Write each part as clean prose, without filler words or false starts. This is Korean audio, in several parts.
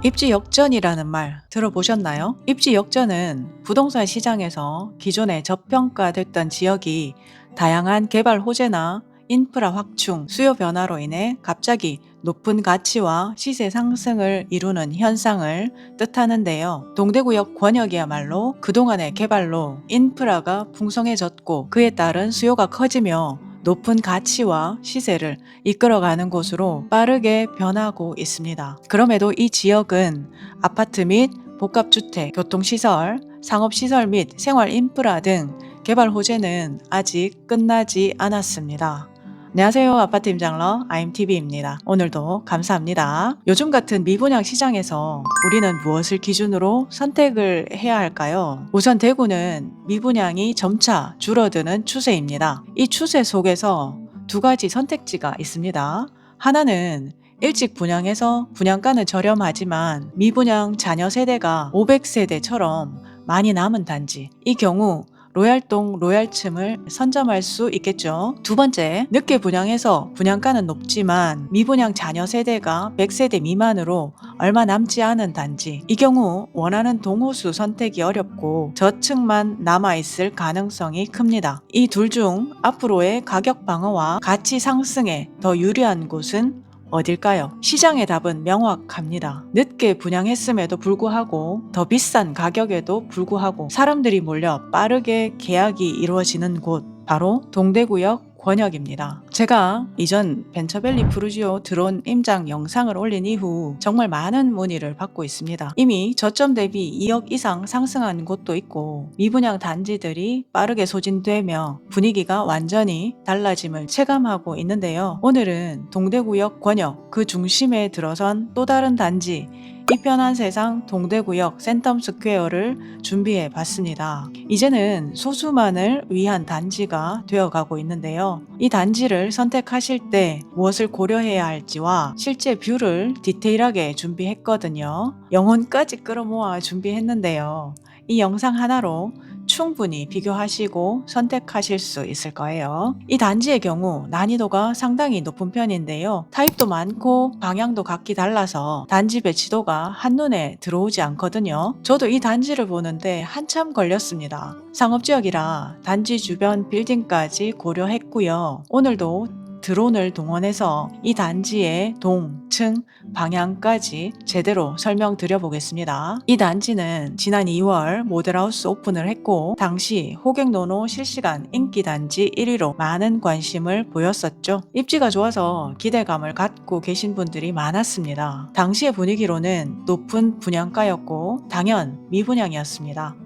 입지 역전이라는 말 들어보셨나요? 입지 역전은 부동산 시장에서 기존에 저평가됐던 지역이 다양한 개발 호재나 인프라 확충, 수요 변화로 인해 갑자기 높은 가치와 시세 상승을 이루는 현상을 뜻하는데요. 동대구역 권역이야말로 그동안의 개발로 인프라가 풍성해졌고 그에 따른 수요가 커지며 높은 가치와 시세를 이끌어가는 곳으로 빠르게 변하고 있습니다. 그럼에도 이 지역은 아파트 및 복합주택, 교통시설, 상업시설 및 생활 인프라 등 개발 호재는 아직 끝나지 않았습니다. 안녕하세요. 아파트 임장러 IMTV입니다. 오늘도 감사합니다. 요즘 같은 미분양 시장에서 우리는 무엇을 기준으로 선택을 해야 할까요? 우선 대구는 미분양이 점차 줄어드는 추세입니다. 이 추세 속에서 두 가지 선택지가 있습니다. 하나는 일찍 분양해서 분양가는 저렴하지만 미분양 자녀 세대가 500세대처럼 많이 남은 단지. 이 경우 로얄동 로얄층을 선점할 수 있겠죠. 두 번째, 늦게 분양해서 분양가는 높지만 미분양 자녀 세대가 100세대 미만으로 얼마 남지 않은 단지. 이 경우 원하는 동호수 선택이 어렵고 저층만 남아있을 가능성이 큽니다. 이 둘 중 앞으로의 가격 방어와 가치 상승에 더 유리한 곳은 어딜까요? 시장의 답은 명확합니다. 늦게 분양했음에도 불구하고 더 비싼 가격에도 불구하고 사람들이 몰려 빠르게 계약이 이루어지는 곳, 바로 동대구역 권역입니다. 제가 이전 벤처밸리 푸르지오 드론 임장 영상을 올린 이후 정말 많은 문의를 받고 있습니다. 이미 저점 대비 2억 이상 상승한 곳도 있고 미분양 단지들이 빠르게 소진되며 분위기가 완전히 달라짐을 체감하고 있는데요. 오늘은 동대구역 권역 그 중심에 들어선 또 다른 단지, 이 편한 세상 동대구역 센텀스퀘어를 준비해 봤습니다. 이제는 소수만을 위한 단지가 되어가고 있는데요. 이 단지를 선택하실 때 무엇을 고려해야 할지와 실제 뷰를 디테일하게 준비했거든요. 영혼까지 끌어모아 준비했는데요. 이 영상 하나로 충분히 비교하시고 선택하실 수 있을 거예요. 이 단지의 경우 난이도가 상당히 높은 편인데요. 타입도 많고 방향도 각기 달라서 단지 배치도가 한눈에 들어오지 않거든요. 저도 이 단지를 보는데 한참 걸렸습니다. 상업지역이라 단지 주변 빌딩까지 고려했고요. 오늘도 드론을 동원해서 이 단지의 동, 층, 방향까지 제대로 설명드려 보겠습니다. 이 단지는 지난 2월 모델하우스 오픈을 했고 당시 호객노노 실시간 인기 단지 1위로 많은 관심을 보였었죠. 입지가 좋아서 기대감을 갖고 계신 분들이 많았습니다. 당시의 분위기로는 높은 분양가였고 당연 미분양이었습니다.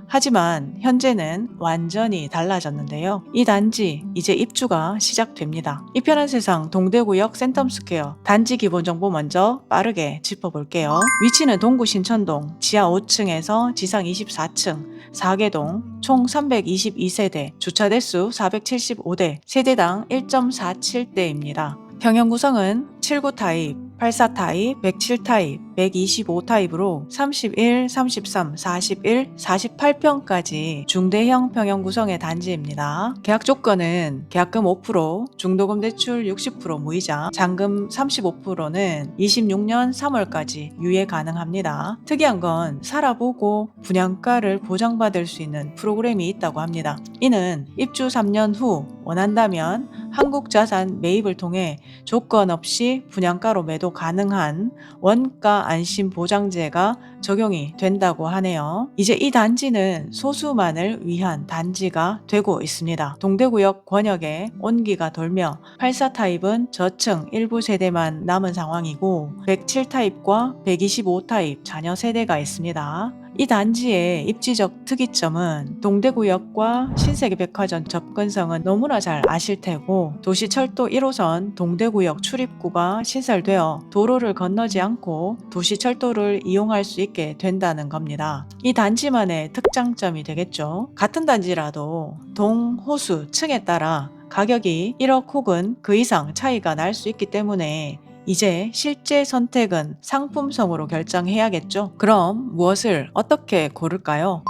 하지만 현재는 완전히 달라졌는데요. 이 단지 이제 입주가 시작됩니다. 이 편한 세상 동대구역 센텀스퀘어 단지 기본 정보 먼저 빠르게 짚어볼게요. 위치는 동구 신천동 지하 5층에서 지상 24층 4개동 총 322세대, 주차 대수 475대, 세대당 1.47대입니다. 평형 구성은 79 타입, 84 타입, 107 타입, 125 타입으로 31, 33, 41, 48평까지 중대형 평형 구성의 단지입니다. 계약 조건은 계약금 5%, 중도금 대출 60% 무이자, 잔금 35%는 26년 3월까지 유예 가능합니다. 특이한 건 살아보고 분양가를 보장받을 수 있는 프로그램이 있다고 합니다. 이는 입주 3년 후 원한다면 한국자산 매입을 통해 조건 없이 분양가로 매도 가능한 원가 안심 보장제가 적용이 된다고 하네요. 이제 이 단지는 소수만을 위한 단지가 되고 있습니다. 동대구역 권역에 온기가 돌며 84 타입은 저층 일부 세대만 남은 상황이고 107 타입과 125 타입 자녀 세대가 있습니다. 이 단지의 입지적 특이점은 동대구역과 신세계백화점 접근성은 너무나 잘 아실 테고 도시철도 1호선 동대구역 출입구가 신설되어 도로를 건너지 않고 도시철도를 이용할 수 있게 된다는 겁니다. 이 단지만의 특장점이 되겠죠. 같은 단지라도 동, 호수, 층에 따라 가격이 1억 혹은 그 이상 차이가 날 수 있기 때문에 이제 실제 선택은 상품성으로 결정해야겠죠. 그럼 무엇을 어떻게 고를까요?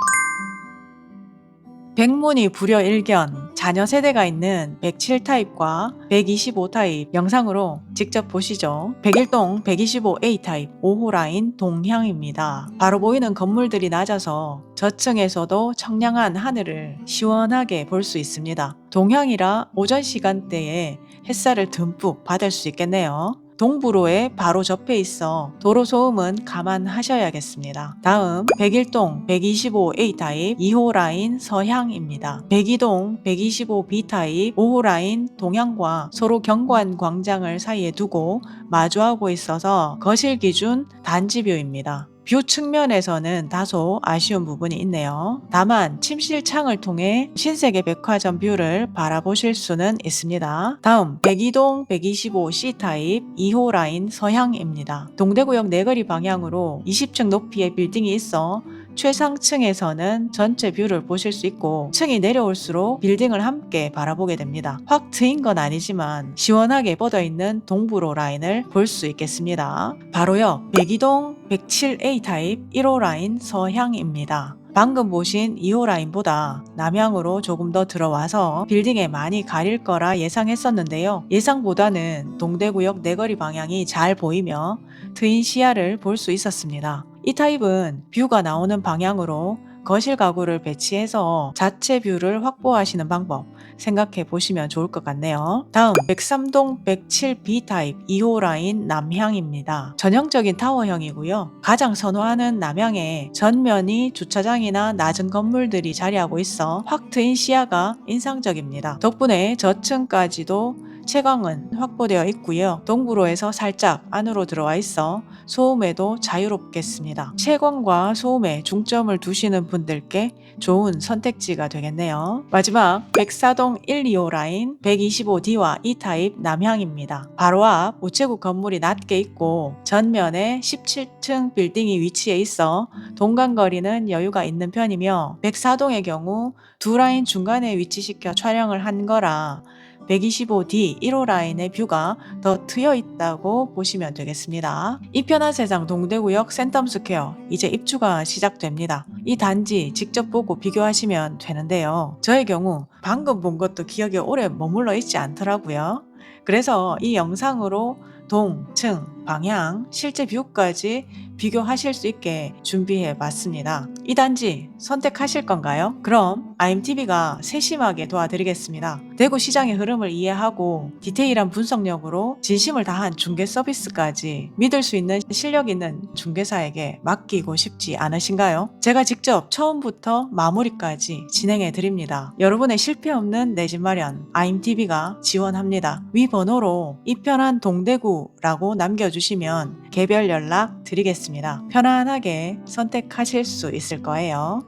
백문이 불여일견, 자녀 세대가 있는 107 타입과 125 타입 영상으로 직접 보시죠. 101동 125A 타입 5호 라인 동향입니다. 바로 보이는 건물들이 낮아서 저층에서도 청량한 하늘을 시원하게 볼 수 있습니다. 동향이라 오전 시간대에 햇살을 듬뿍 받을 수 있겠네요. 동부로에 바로 접해 있어 도로 소음은 감안하셔야겠습니다. 다음 101동 125A 타입 2호 라인 서향입니다. 102동 125B 타입 5호 라인 동향과 서로 경관 광장을 사이에 두고 마주하고 있어서 거실 기준 단지뷰입니다. 뷰 측면에서는 다소 아쉬운 부분이 있네요. 다만 침실 창을 통해 신세계 백화점 뷰를 바라보실 수는 있습니다. 다음 102동 125C 타입 2호 라인 서향입니다. 동대구역 내거리 방향으로 20층 높이의 빌딩이 있어 최상층에서는 전체 뷰를 보실 수 있고 층이 내려올수록 빌딩을 함께 바라보게 됩니다. 확 트인 건 아니지만 시원하게 뻗어있는 동부로 라인을 볼 수 있겠습니다. 바로요 102동 107A 타입 1호 라인 서향입니다. 방금 보신 2호 라인보다 남향으로 조금 더 들어와서 빌딩에 많이 가릴 거라 예상했었는데요. 예상보다는 동대구역 내거리 방향이 잘 보이며 트인 시야를 볼 수 있었습니다. 이 타입은 뷰가 나오는 방향으로 거실 가구를 배치해서 자체 뷰를 확보하시는 방법 생각해 보시면 좋을 것 같네요. 다음 103동 107B 타입 2호 라인 남향입니다. 전형적인 타워형이고요. 가장 선호하는 남향에 전면이 주차장이나 낮은 건물들이 자리하고 있어 확 트인 시야가 인상적입니다. 덕분에 저층까지도 채광은 확보되어 있고요. 동부로에서 살짝 안으로 들어와 있어 소음에도 자유롭겠습니다. 채광과 소음에 중점을 두시는 분들께 좋은 선택지가 되겠네요. 마지막 104동 1, 2호 라인 125D와 E 타입 남향입니다. 바로 앞 우체국 건물이 낮게 있고 전면에 17층 빌딩이 위치해 있어 동간거리는 여유가 있는 편이며 104동의 경우 두 라인 중간에 위치시켜 촬영을 한 거라 125D 1호 라인의 뷰가 더 트여 있다고 보시면 되겠습니다. 이 편한 세상 동대구역 센텀스퀘어 이제 입주가 시작됩니다. 이 단지 직접 보고 비교하시면 되는데요. 저의 경우 방금 본 것도 기억에 오래 머물러 있지 않더라고요. 그래서 이 영상으로 동, 층, 방향, 실제 뷰까지 비교하실 수 있게 준비해 봤습니다. 이 단지 선택하실 건가요? 그럼 IMTV가 세심하게 도와드리겠습니다. 대구 시장의 흐름을 이해하고 디테일한 분석력으로 진심을 다한 중개 서비스까지 믿을 수 있는 실력 있는 중개사에게 맡기고 싶지 않으신가요? 제가 직접 처음부터 마무리까지 진행해 드립니다. 여러분의 실패 없는 내 집 마련 IMTV가 지원합니다. 위 번호로 이 편한 동대구라고 남겨주시면 개별 연락 드리겠습니다. 편안하게 선택하실 수 있을 거예요.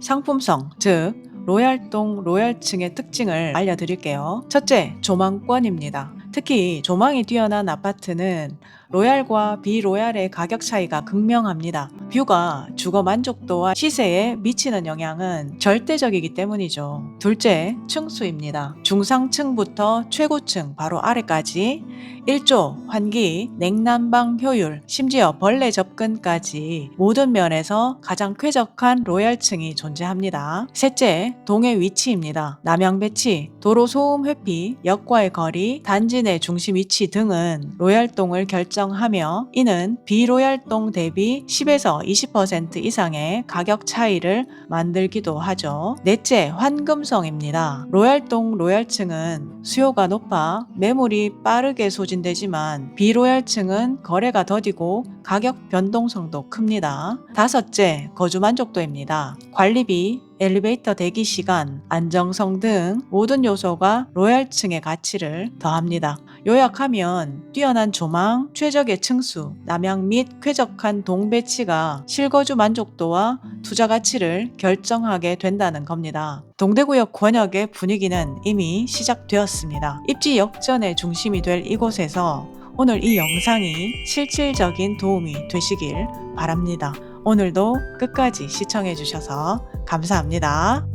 상품성, 즉 로얄동 로얄층의 특징을 알려드릴게요. 첫째, 조망권입니다. 특히 조망이 뛰어난 아파트는 로얄과 비로얄의 가격 차이가 극명합니다. 뷰가 주거 만족도와 시세에 미치는 영향은 절대적이기 때문이죠. 둘째, 층수입니다. 중상층부터 최고층 바로 아래까지 일조, 환기, 냉난방 효율, 심지어 벌레 접근까지 모든 면에서 가장 쾌적한 로얄층이 존재합니다. 셋째, 동의 위치입니다. 남향 배치, 도로 소음 회피, 역과의 거리, 단지 내 중심 위치 등은 로얄동을 결정하며 이는 비로얄동 대비 10에서 20% 이상의 가격 차이를 만들기도 하죠. 넷째, 환금성입니다. 로얄동 로얄층은 수요가 높아 매물이 빠르게 소진되지만 비로얄층은 거래가 더디고 가격 변동성도 큽니다. 다섯째, 거주 만족도입니다. 관리비, 엘리베이터 대기 시간, 안정성 등 모든 요소가 로얄층의 가치를 더합니다. 요약하면 뛰어난 조망, 최적의 층수, 남향 및 쾌적한 동 배치가 실거주 만족도와 투자 가치를 결정하게 된다는 겁니다. 동대구역 권역의 분위기는 이미 시작되었습니다. 입지 역전의 중심이 될 이곳에서 오늘 이 영상이 실질적인 도움이 되시길 바랍니다. 오늘도 끝까지 시청해 주셔서 감사합니다.